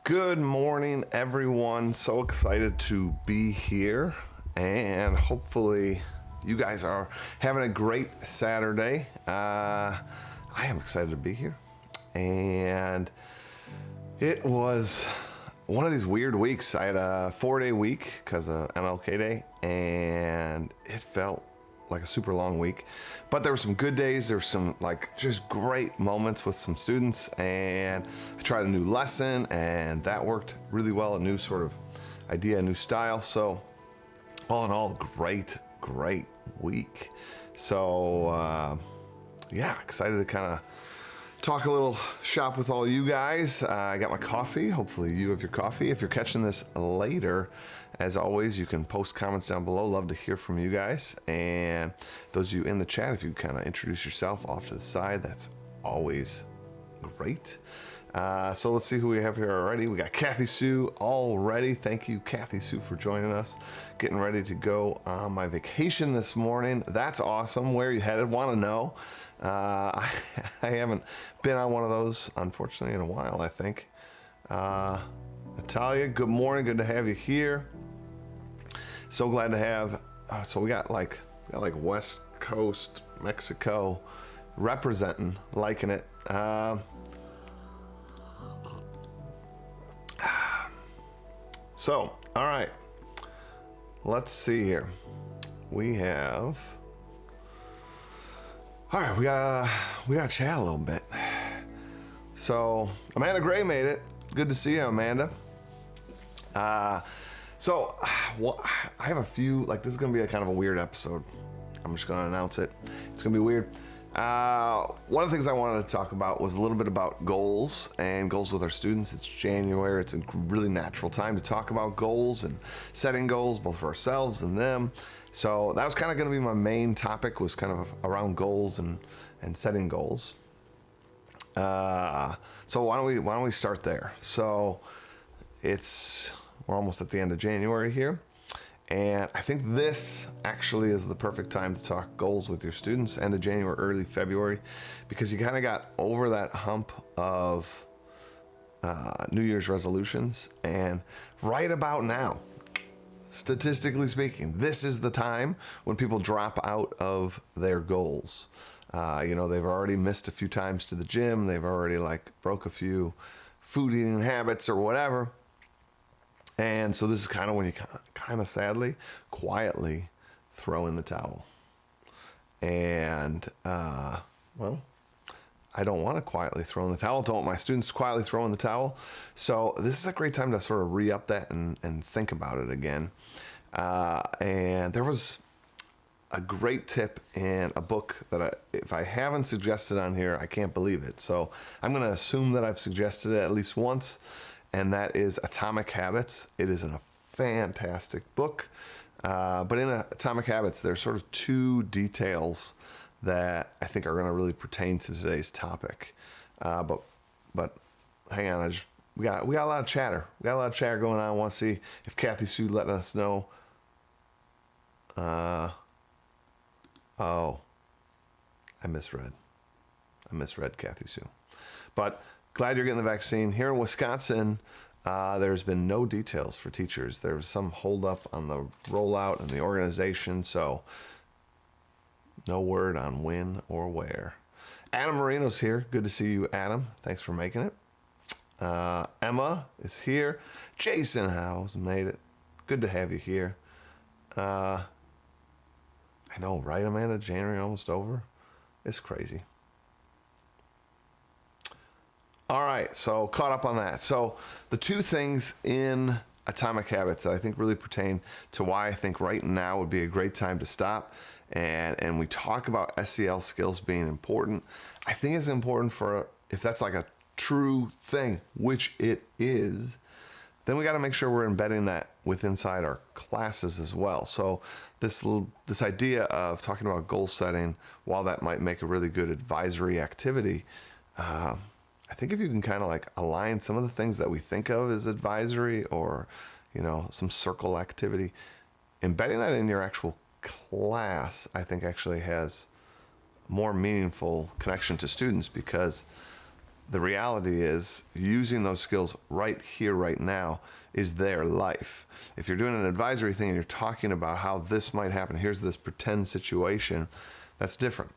Good morning, everyone. So excited to be here, and hopefully you guys are having a great Saturday. I am excited to be here, and it was one of these weird weeks. I had a 4-day week because of MLK Day, and it felt like a super long week, but there were some good days. There were some just great moments with some students, and I tried a new lesson and that worked really well. A new sort of idea, a new style. So all in all, great week. So yeah, excited to kind of talk a little shop with all you guys. I got my coffee. Hopefully you have your coffee. If you're catching this later, as always, you can post comments down below. Love to hear from you guys. And those of you in the chat, if you kind of introduce yourself off to the side, that's always great. So let's see who we have here already. We got Kathy Sue already. Thank you, Kathy Sue, for joining us. Getting ready to go on my vacation this morning. That's awesome. Where are you headed? Want to know. I haven't been on one of those, unfortunately, in a while, I think. Natalia, good morning. Good to have you here. So glad to have, so we got like West Coast Mexico representing, liking it. So, all right, let's see here. We have, all right, we gotta chat a little bit. So Amanda Gray made it. Good to see you, Amanda. So I have a few, this is gonna be a kind of a weird episode. I'm just gonna announce it. It's gonna be weird. One of the things I wanted to talk about was a little bit about goals and goals with our students. It's January. It's a really natural time to talk about goals and setting goals, both for ourselves and them. So that was kind of going to be my main topic, was kind of around goals and setting goals. So why don't we start there? So we're almost at the end of January here. And I think this actually is the perfect time to talk goals with your students, end of January, early February, because you kind of got over that hump of New Year's resolutions. And right about now, statistically speaking, this is the time when people drop out of their goals. They've already missed a few times to the gym. They've already broke a few food eating habits or whatever. And so this is kind of when you kind of sadly, quietly throw in the towel. And, well, I don't want to quietly throw in the towel. Don't want my students to quietly throw in the towel. So this is a great time to sort of re-up that and think about it again. And there was a great tip in a book that if I haven't suggested on here, I can't believe it. So I'm going to assume that I've suggested it at least once. And that is Atomic Habits. It is a fantastic book. But in Atomic Habits, there's sort of two details that I think are going to really pertain to today's topic. But hang on, we got a lot of chatter. We got a lot of chatter going on. I want to see if Kathy Sue letting us know. Oh, I misread Kathy Sue. But glad you're getting the vaccine. Here in Wisconsin, there's been no details for teachers. There was some holdup on the rollout and the organization, so no word on when or where. Adam Marino's here. Good to see you, Adam. Thanks for making it. Emma is here. Jason Howes made it. Good to have you here. I know, right, Amanda? January almost over. It's crazy. All right, so caught up on that. So the two things in Atomic Habits that I think really pertain to why I think right now would be a great time to stop. And we talk about SEL skills being important. I think it's important if that's a true thing, which it is, then we got to make sure we're embedding that inside our classes as well. So this idea of talking about goal setting, while that might make a really good advisory activity, I think if you can kind of align some of the things that we think of as advisory or, some circle activity, embedding that in your actual class, I think actually has more meaningful connection to students, because the reality is using those skills right here, right now is their life. If you're doing an advisory thing and you're talking about how this might happen, here's this pretend situation, that's different.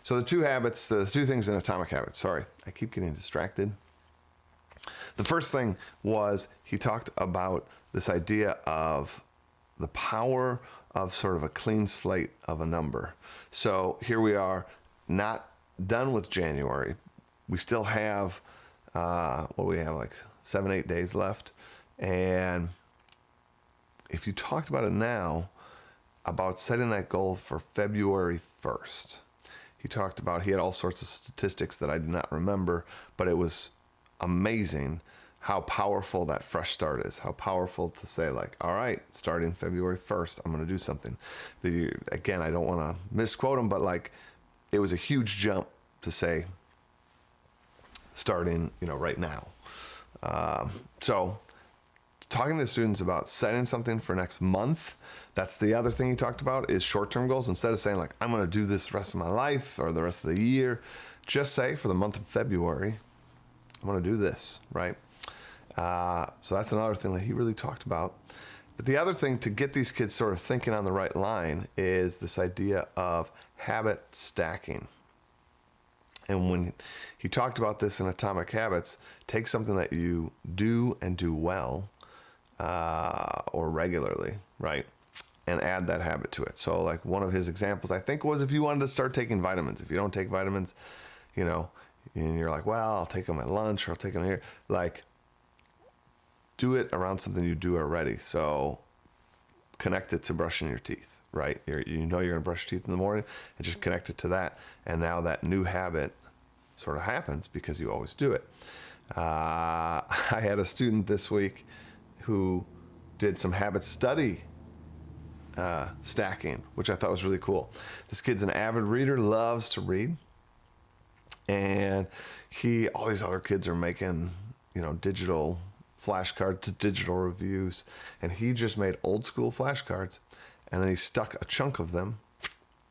So the two habits, the two things in Atomic Habits, sorry, I keep getting distracted. The first thing was he talked about this idea of the power of sort of a clean slate of a number. So here we are, not done with January. We still have, what do we have, like 7-8 days left. And if you talked about it now, about setting that goal for February 1st, he talked about, he had all sorts of statistics that I do not remember, but it was amazing how powerful that fresh start is, how powerful to say like, all right, starting February 1st, I'm going to do something. Again, I don't want to misquote him, but like it was a huge jump to say starting, right now. So talking to students about setting something for next month, that's the other thing he talked about is short-term goals. Instead of saying like, I'm going to do this the rest of my life or the rest of the year, just say for the month of February, I'm going to do this, right? So that's another thing that he really talked about. But the other thing to get these kids sort of thinking on the right line is this idea of habit stacking. And when he talked about this in Atomic Habits, take something that you do and do well, or regularly, right? And add that habit to it. So like one of his examples, I think, was if you wanted to start taking vitamins. If you don't take vitamins, and you're like, well, I'll take them at lunch or I'll take them here. Like, do it around something you do already. So connect it to brushing your teeth, right? You're going to brush your teeth in the morning and just connect it to that. And now that new habit sort of happens because you always do it. I had a student this week who did some habit study stacking, which I thought was really cool. This kid's an avid reader, loves to read. And all these other kids are making, digital flashcards to digital reviews. And he just made old school flashcards. And then he stuck a chunk of them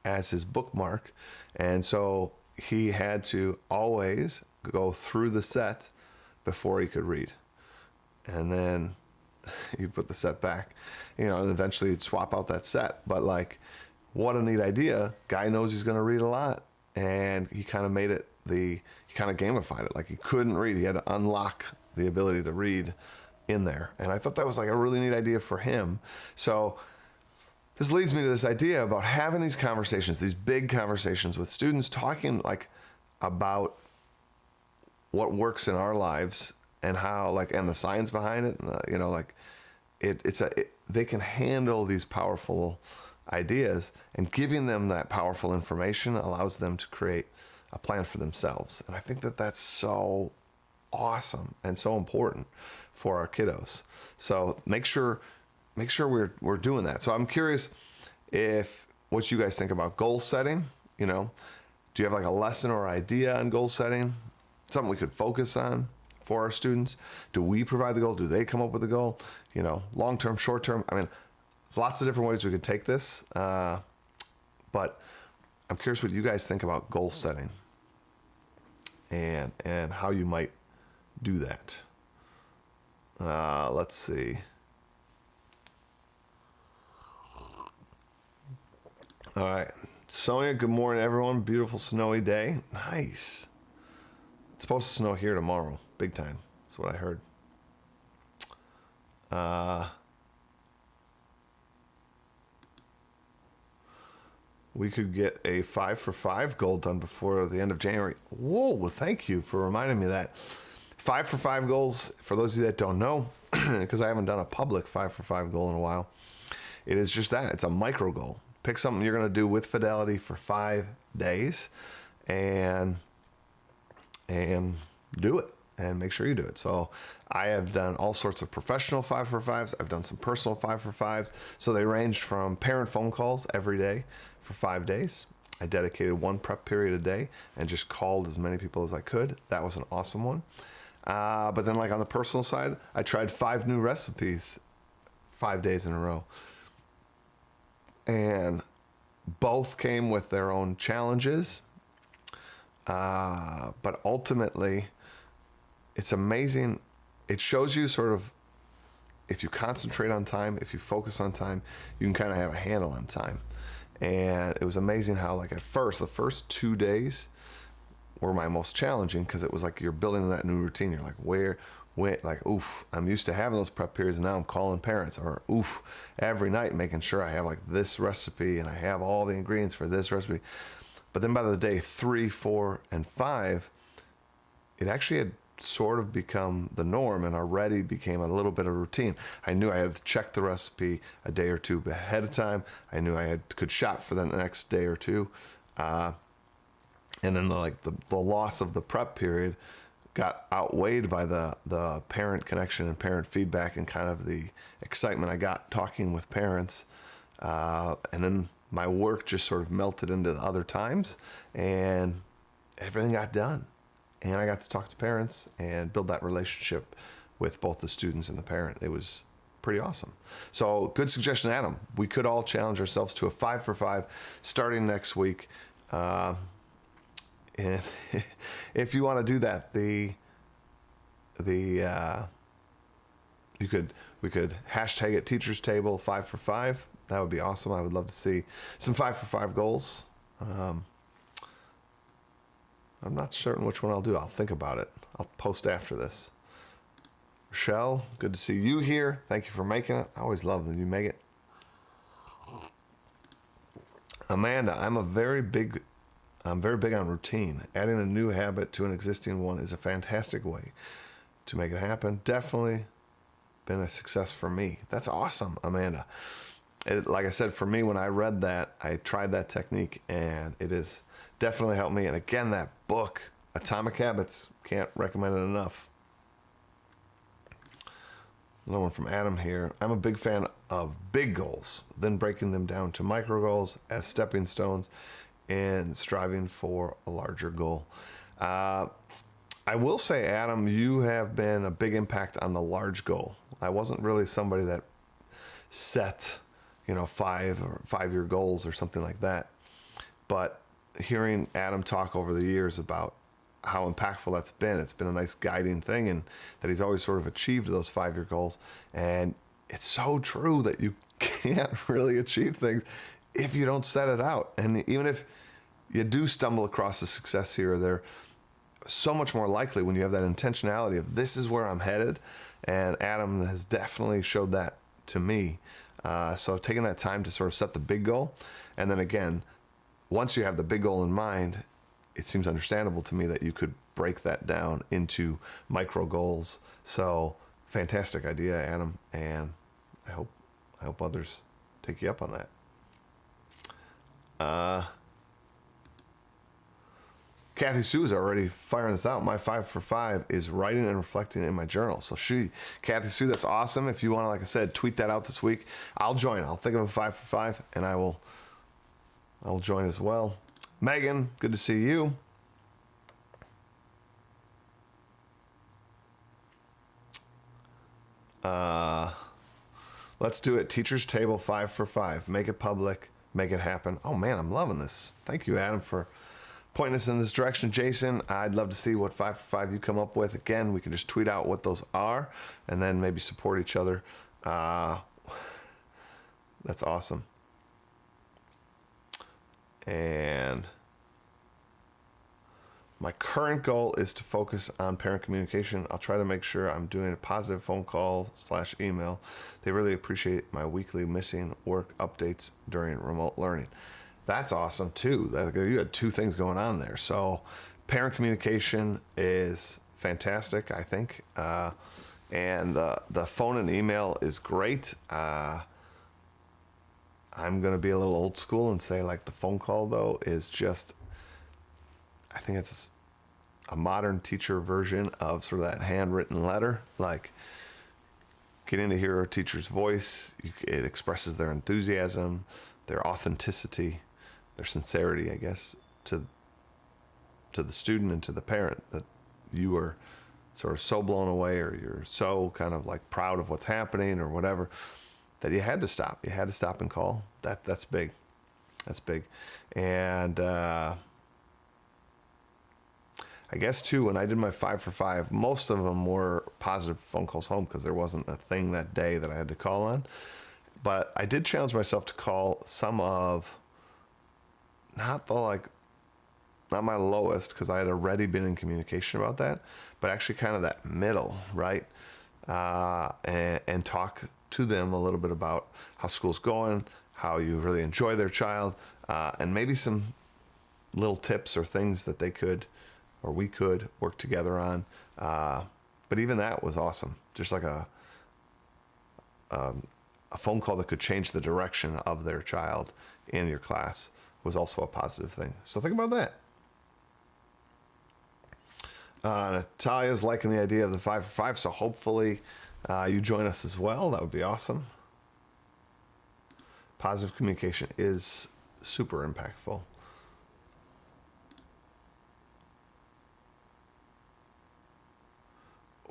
as his bookmark. And so he had to always go through the set before he could read. And then he'd put the set back, and eventually he'd swap out that set. But like, what a neat idea. Guy knows he's going to read a lot. And he kind of made it he kind of gamified it. Like he couldn't read. He had to unlock the ability to read in there. And I thought that was like a really neat idea for him. So this leads me to this idea about having these conversations, these big conversations with students, talking like about what works in our lives and how and the science behind it. And they can handle these powerful ideas, and giving them that powerful information allows them to create a plan for themselves. And I think that that's so awesome and so important for our kiddos. So make sure we're doing that. So I'm curious what you guys think about goal setting. Do you have like a lesson or idea on goal setting? Something we could focus on for our students? Do we provide the goal? Do they come up with the goal? Long-term, short-term. I mean, lots of different ways we could take this. But I'm curious what you guys think about goal setting and how you might do that. Let's see. All right. Sonia, good morning, everyone. Beautiful snowy day. Nice. It's supposed to snow here tomorrow. Big time. That's what I heard. We could get a 5 for 5 goal done before the end of January. Whoa, well, thank you for reminding me of that. 5 for 5 goals, for those of you that don't know, because I haven't done a public 5 for 5 goal in a while, it is just that. It's a micro goal. Pick something you're going to do with fidelity for 5 days and do it, and make sure you do it. So I have done all sorts of professional 5 for 5s. I've done some personal 5 for 5s. So they ranged from parent phone calls every day for 5 days. I dedicated one prep period a day and just called as many people as I could. That was an awesome one. But then on the personal side, I tried 5 new recipes 5 days in a row. And both came with their own challenges. But ultimately, it's amazing. It shows you sort of, if you concentrate on time, if you focus on time, you can kind of have a handle on time. And it was amazing how, like, at first, the first 2 days were my most challenging, because it was like you're building that new routine. You're like, like, oof, I'm used to having those prep periods, and now I'm calling parents, or oof, every night making sure I have like this recipe and I have all the ingredients for this recipe. But then by the day 3, 4, and 5, it actually had sort of become the norm and already became a little bit of routine. I knew I had to check the recipe a day or two ahead of time. I knew I could shop for the next day or two. And then the loss of the prep period got outweighed by the parent connection and parent feedback, and kind of the excitement I got talking with parents. And then my work just sort of melted into the other times, and everything got done. And I got to talk to parents and build that relationship with both the students and the parent. It was pretty awesome. So good suggestion, Adam. We could all challenge ourselves to a 5 for 5 starting next week. And if you want to do that, we could hashtag it Teachers Table 5 for 5. That would be awesome. I would love to see some 5 for 5 goals. I'm not certain which one I'll do. I'll think about it. I'll post after this. Rochelle, good to see you here. Thank you for making it. I always love that you make it. Amanda, I'm very big on routine. Adding a new habit to an existing one is a fantastic way to make it happen. Definitely been a success for me. That's awesome, Amanda. Like I said, for me, when I read that, I tried that technique, and it has definitely helped me. And again, that book, Atomic Habits, can't recommend it enough. Another one from Adam here. I'm a big fan of big goals, then breaking them down to micro goals as stepping stones and striving for a larger goal. I will say, Adam, you have been a big impact on the large goal. I wasn't really somebody that set, 5-year goals or something like that. But hearing Adam talk over the years about how impactful that's been, it's been a nice guiding thing, and that he's always sort of achieved those 5-year goals. And it's so true that you can't really achieve things if you don't set it out. And even if you do stumble across a success here or there, so much more likely when you have that intentionality of, this is where I'm headed. And Adam has definitely showed that to me. So taking that time to sort of set the big goal, and then again, once you have the big goal in mind, it seems understandable to me that you could break that down into micro goals. So fantastic idea, Adam, and I hope others take you up on that. Kathy Sue's already firing this out. My 5 for 5 is writing and reflecting in my journal. So Kathy Sue, that's awesome. If you want to, like I said, tweet that out this week, I'll join. I'll think of a 5 for 5, and I'll join as well. Megan, good to see you. Let's do it. Teachers Table 5 for 5. Make it public. Make it happen. Oh, man, I'm loving this. Thank you, Adam, for pointing us in this direction. Jason, I'd love to see what 5 for 5 you come up with. Again, we can just tweet out what those are and then maybe support each other. That's awesome. And my current goal is to focus on parent communication. I'll try to make sure I'm doing a positive phone call / email. They really appreciate my weekly missing work updates during remote learning. That's awesome too. You had 2 things going on there. So parent communication is fantastic, I think. And the phone and email is great. I'm going to be a little old school and say, like, the phone call, though, is just, I think it's a modern teacher version of sort of that handwritten letter. Like, getting to hear a teacher's voice, it expresses their enthusiasm, their authenticity, their sincerity, I guess, to the student and to the parent, that you are sort of so blown away, or you're so kind of like proud of what's happening or whatever, that you had to stop. You had to stop and call. That's big. That's big. And I I guess too, when I did my 5 for 5, most of them were positive phone calls home because there wasn't a thing that day that I had to call on. But I did challenge myself to call some of, not my lowest, because I had already been in communication about that, but actually kind of that middle, right? And talk to them a little bit about how school's going, how you really enjoy their child, and maybe some little tips or things that they could, or we could work together on. But even that was awesome. Just like a phone call that could change the direction of their child in your class was also a positive thing. So think about that. Natalia's liking the idea of the 5 for 5, so hopefully you join us as well. That would be awesome. Positive communication is super impactful.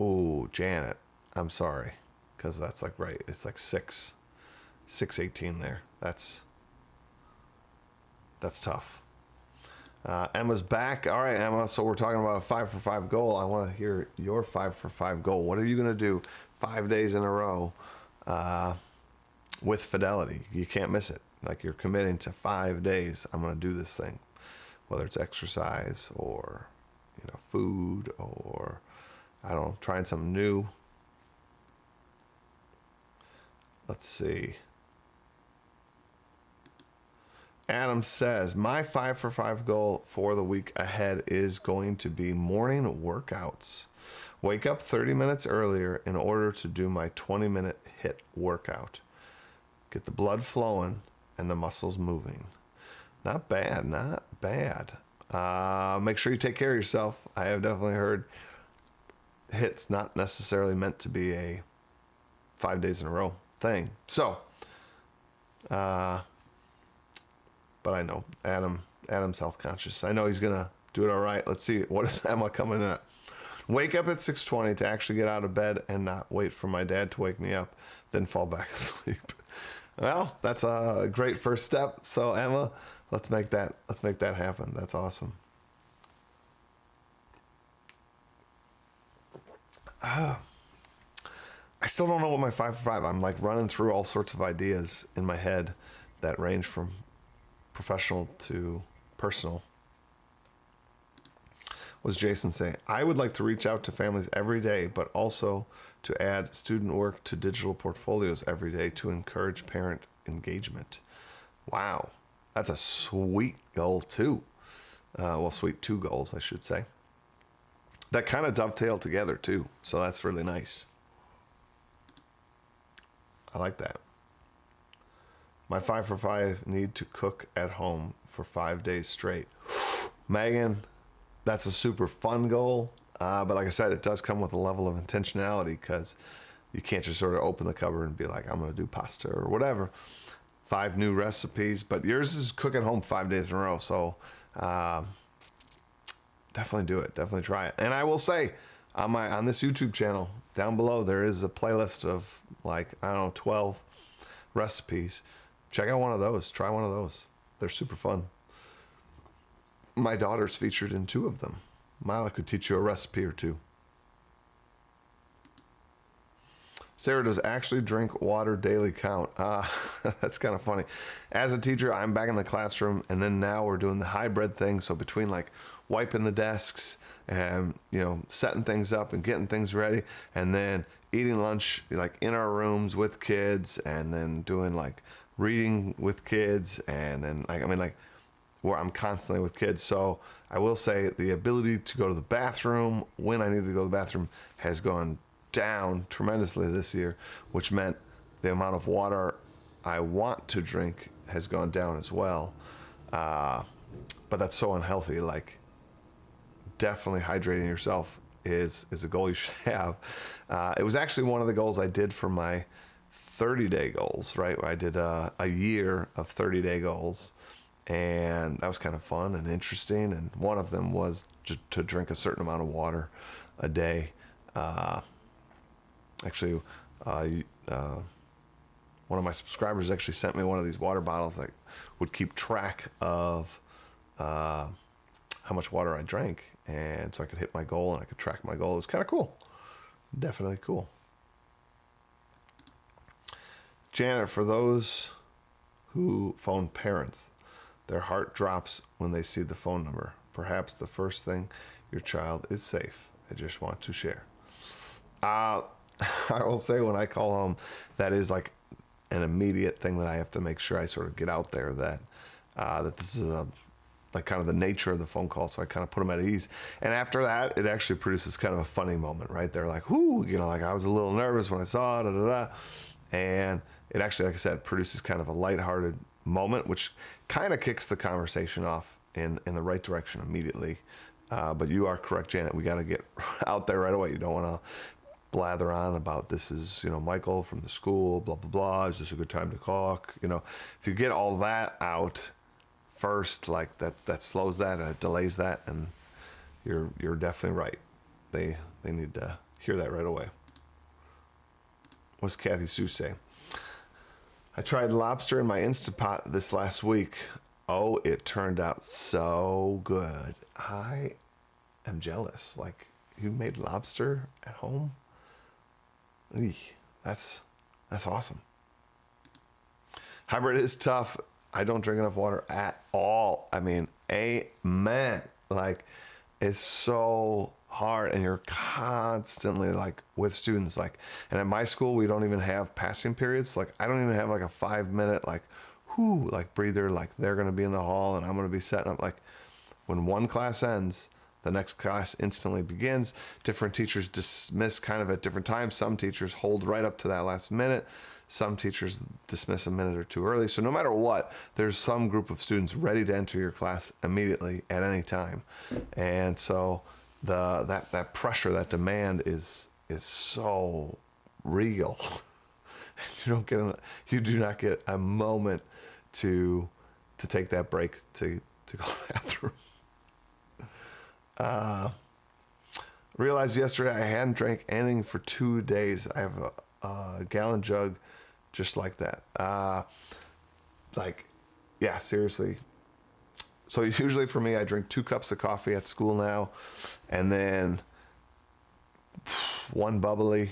Oh, Janet, I'm sorry, because that's like right. It's like 6:18 there. That's tough. Emma's back. All right, Emma. So we're talking about a 5 for 5 goal. I want to hear your 5 for 5 goal. What are you going to do 5 days in a row with fidelity? You can't miss it. Like, you're committing to 5 days. I'm going to do this thing, whether it's exercise or food or I don't know, trying something new. Let's see. Adam says, my 5 for 5 goal for the week ahead is going to be morning workouts. Wake up 30 minutes earlier in order to do my 20-minute HIIT workout. Get the blood flowing and the muscles moving. Not bad, not bad. Make sure you take care of yourself. I have definitely heard HIIT's not necessarily meant to be a 5 days in a row thing. So, but I know Adam's health conscious. I know he's gonna do it all right. Let's see, what is Emma coming in at? Wake up at 6:20 to actually get out of bed and not wait for my dad to wake me up, then fall back asleep. Well, that's a great first step. So Emma, let's make that happen. That's awesome. I still don't know what my 5 for 5. I'm like running through all sorts of ideas in my head that range from professional to personal. What does Jason say? I would like to reach out to families every day, but also to add student work to digital portfolios every day to encourage parent engagement. Wow, that's a sweet goal too. Well, sweet 2 goals, I should say. That kind of dovetail together too, so that's really nice. I like that. My 5 for 5 need to cook at home for 5 days straight. Megan, that's a super fun goal, but like I said, it does come with a level of intentionality because you can't just sort of open the cupboard and be like, I'm going to do pasta or whatever. 5 new recipes, but yours is cook at home 5 days in a row, so definitely do it. Definitely try it. And I will say, on this YouTube channel down below, there is a playlist of 12 recipes. Check out one of those. Try one of those. They're super fun. My daughter's featured in 2 of them. Mila could teach you a recipe or 2. Sarah, does actually drink water daily count? That's kind of funny. As a teacher, I'm back in the classroom, and then now we're doing the hybrid thing. So between wiping the desks and setting things up and getting things ready, and then eating lunch in our rooms with kids, and then doing reading with kids, and then where I'm constantly with kids. So I will say the ability to go to the bathroom when I need to go to the bathroom has gone down tremendously this year, which meant the amount of water I want to drink has gone down as well. But that's so unhealthy. Definitely hydrating yourself is a goal you should have. It was actually one of the goals I did for my 30-day goals, right? Where I did a year of 30-day goals, and that was kind of fun and interesting. And one of them was to drink a certain amount of water a day. Actually, one of my subscribers actually sent me one of these water bottles that would keep track of how how much water I drank, and so I could hit my goal and I could track my goal. It was kind of cool. Definitely cool. Janet, for those who phone parents, their heart drops when they see the phone number. Perhaps the first thing, your child is safe. I just want to share. I will say when I call home, that is like an immediate thing that I have to make sure I sort of get out there that this is like kind of the nature of the phone call. So I kind of put them at ease. And after that, it actually produces kind of a funny moment, right? They're like, whoo, like I was a little nervous when I saw it, and it actually, like I said, produces kind of a lighthearted moment, which kind of kicks the conversation off in the right direction immediately. But you are correct, Janet. We got to get out there right away. You don't want to blather on about this is, Michael from the school, blah, blah, blah. Is this a good time to talk? If you get all that out first, like that slows that, it delays that, and you're definitely right. They need to hear that right away. What's Kathy Sue say? I tried lobster in my Instapot this last week. Oh, it turned out so good. I am jealous. Like, you made lobster at home? Eek, that's awesome. Hybrid is tough. I don't drink enough water at all. I mean, amen. Like, it's so hard, and you're constantly like with students, like, and at my school we don't even have passing periods. Like, I don't even have like a 5-minute like breather, like they're going to be in the hall and I'm going to be setting up. Like, when one class ends, the next class instantly begins. Different teachers dismiss kind of at different times. Some teachers hold right up to that last minute. Some teachers dismiss a minute or two early. So no matter what, there's some group of students ready to enter your class immediately at any time. And so that pressure, that demand is so real. You do not get a moment to take that break to go to the bathroom. Realized yesterday I hadn't drank anything for 2 days. I have a gallon jug just like that. Yeah, seriously. So usually for me, I drink 2 cups of coffee at school now, and then 1 bubbly,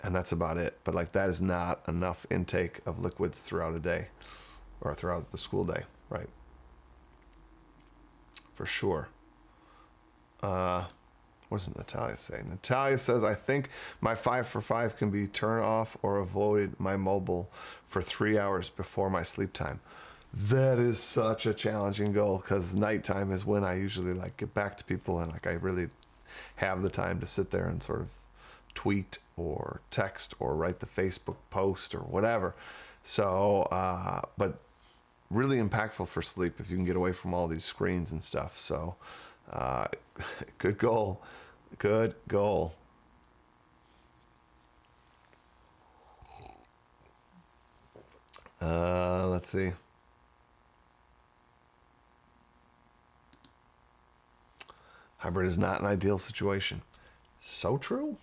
and that's about it. But like, that is not enough intake of liquids throughout a day or throughout the school day, right? For sure. What does Natalia say? Natalia says, I think my 5 for 5 can be turn off or avoid my mobile for 3 hours before my sleep time. That is such a challenging goal, because nighttime is when I usually like get back to people, and like I really have the time to sit there and sort of tweet or text or write the Facebook post or whatever. So, but really impactful for sleep if you can get away from all these screens and stuff. So, good goal. Good goal. Let's see. Hybrid is not an ideal situation. So true.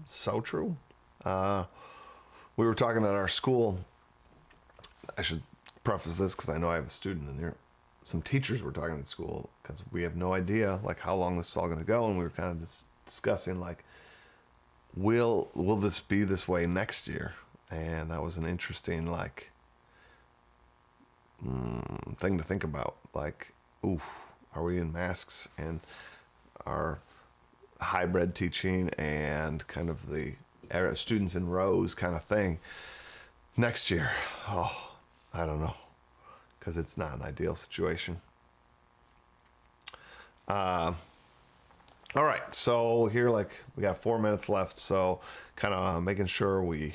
So true. We were talking at our school. I should preface this because I know I have a student in there. Some teachers were talking at school because we have no idea like how long this is all going to go, and we were kind of discussing like, will this be this way next year? And that was an interesting like thing to think about. Like, are we in masks and our hybrid teaching and kind of the students in rows kind of thing next year? Oh, I don't know, because it's not an ideal situation. All right, so here, like, we got 4 minutes left, so kind of making sure we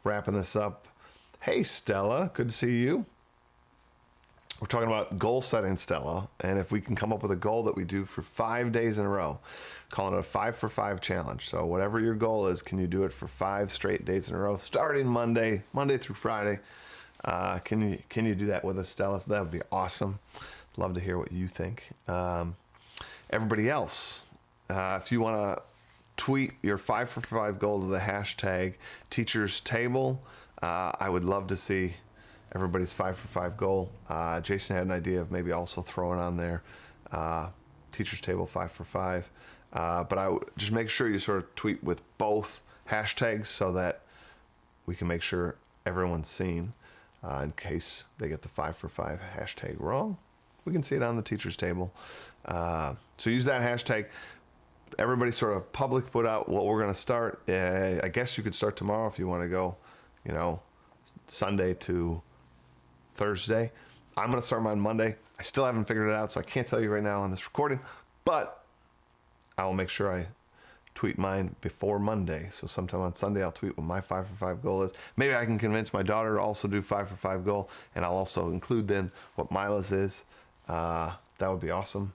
wrapping this up. Hey, Stella, good to see you. We're talking about goal setting, Stella, and if we can come up with a goal that we do for 5 days in a row, calling it a 5 for 5 challenge. So whatever your goal is, can you do it for 5 straight days in a row, starting Monday through Friday? Can you do that with us, Stella? So that would be awesome. Love to hear what you think. Everybody else, if you want to tweet your 5 for 5 goal to the hashtag Teachers Table, I would love to see everybody's 5 for 5 goal. Jason had an idea of maybe also throwing on there Teachers Table 5 for 5. But I would just make sure you sort of tweet with both hashtags so that we can make sure everyone's seen in case they get the 5 for 5 hashtag wrong. We can see it on the Teachers Table. So use that hashtag. Everybody sort of public put out what we're going to start. I guess you could start tomorrow if you want to go, Sunday to Thursday. I'm going to start mine Monday. I still haven't figured it out, so I can't tell you right now on this recording, but I will make sure I tweet mine before Monday. So sometime on Sunday, I'll tweet what my 5 for 5 goal is. Maybe I can convince my daughter to also do 5 for 5 goal, and I'll also include then what Mila's is. That would be awesome.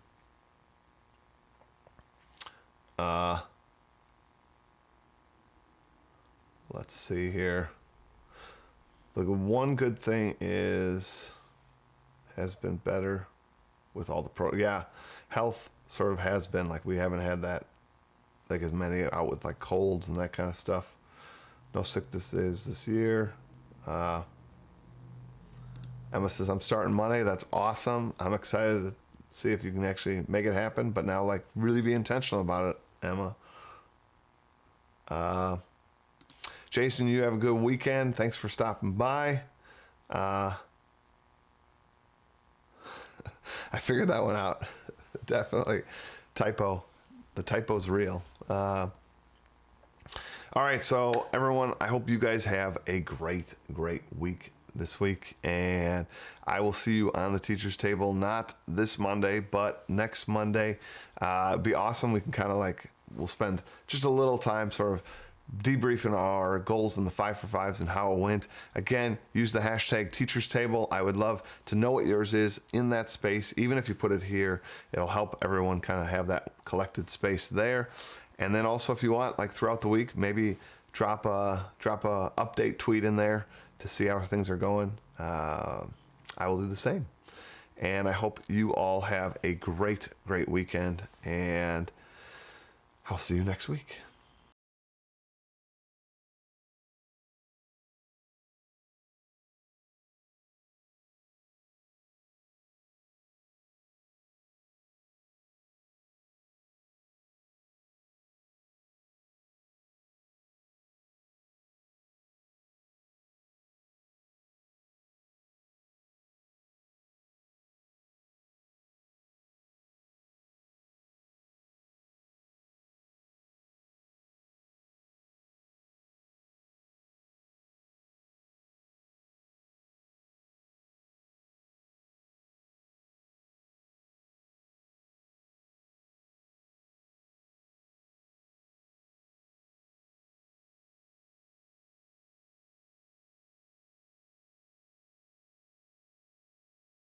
Let's see here. Look, one good thing has been better with all the health sort of has been, like, we haven't had that, like, as many out with like colds and that kind of stuff. No sicknesses this year. Emma says, I'm starting Monday. That's awesome. I'm excited to see if you can actually make it happen, but now, like, really be intentional about it, Emma. Jason, you have a good weekend. Thanks for stopping by. I figured that one out. Definitely. Typo. The typo's real. All right, so everyone, I hope you guys have a great week this week, and I will see you on the Teachers Table, not this Monday, but next Monday. It'd be awesome. We can kind of we'll spend just a little time sort of debriefing our goals and the 5 for 5s and how it went. Again, use the hashtag Teachers Table. I would love to know what yours is in that space. Even if you put it here, it'll help everyone kind of have that collected space there. And then also, if you want, like, throughout the week, maybe drop a update tweet in there to see how things are going. I will do the same. And I hope you all have a great weekend, and I'll see you next week.